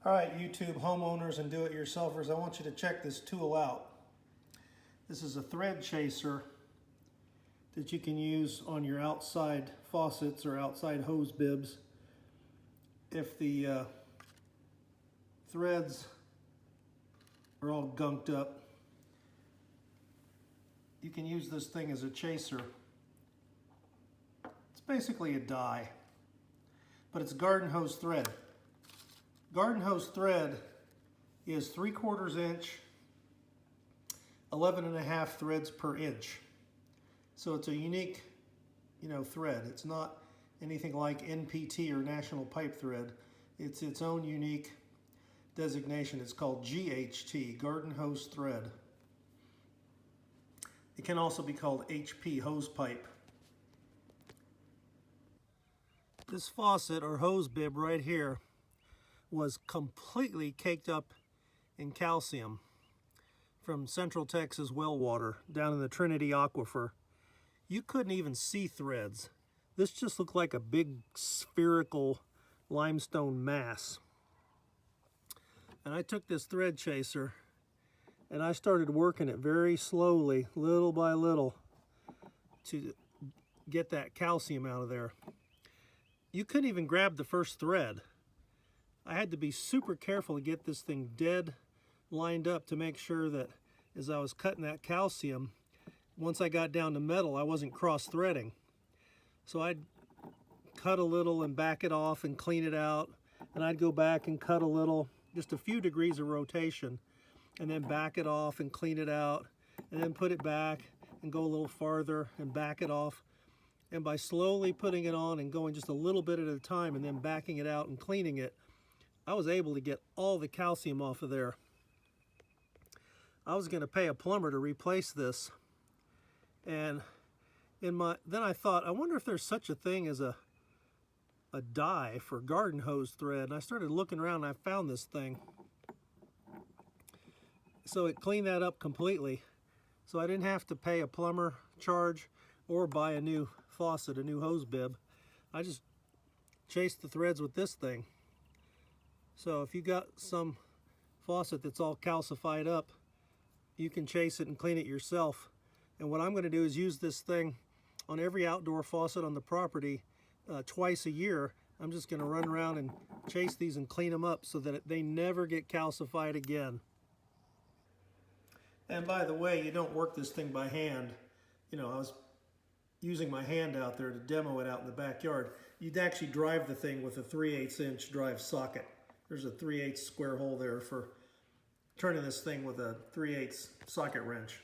All right, YouTube homeowners and do-it-yourselfers, I want you to check this tool out. This is a thread chaser that you can use on your outside faucets or outside hose bibs. If the threads are all gunked up, you can use this thing as a chaser. It's basically a dye, but it's garden hose thread. Garden hose thread is 3/4 inch, 11.5 threads per inch. So it's a unique, thread. It's not anything like NPT or National Pipe Thread. It's its own unique designation. It's called GHT, Garden Hose Thread. It can also be called HP, hose pipe. This faucet or hose bib right here was completely caked up in calcium from Central Texas well water down in the Trinity Aquifer. You couldn't even see threads. This just looked like a big spherical limestone mass. And I took this thread chaser and I started working it very slowly, little by little, to get that calcium out of there. You couldn't even grab the first thread. I had to be super careful to get this thing dead lined up to make sure that as I was cutting that calcium, once I got down to metal, I wasn't cross-threading. So I'd cut a little and back it off and clean it out, and I'd go back and cut a little, just a few degrees of rotation, and then back it off and clean it out, and then put it back and go a little farther and back it off. And by slowly putting it on and going just a little bit at a time and then backing it out and cleaning it, I was able to get all the calcium off of there. I was going to pay a plumber to replace this, and then I thought, I wonder if there's such a thing as a dye for garden hose thread. And I started looking around and I found this thing. So it cleaned that up completely. So I didn't have to pay a plumber charge or buy a new faucet, a new hose bib. I just chased the threads with this thing. So if you got some faucet that's all calcified up, you can chase it and clean it yourself. And what I'm going to do is use this thing on every outdoor faucet on the property twice a year. I'm just going to run around and chase these and clean them up so that they never get calcified again. And by the way, you don't work this thing by hand. I was using my hand out there to demo it out in the backyard. You'd actually drive the thing with a 3/8 inch drive socket. There's a 3/8 square hole there for turning this thing with a 3/8 socket wrench.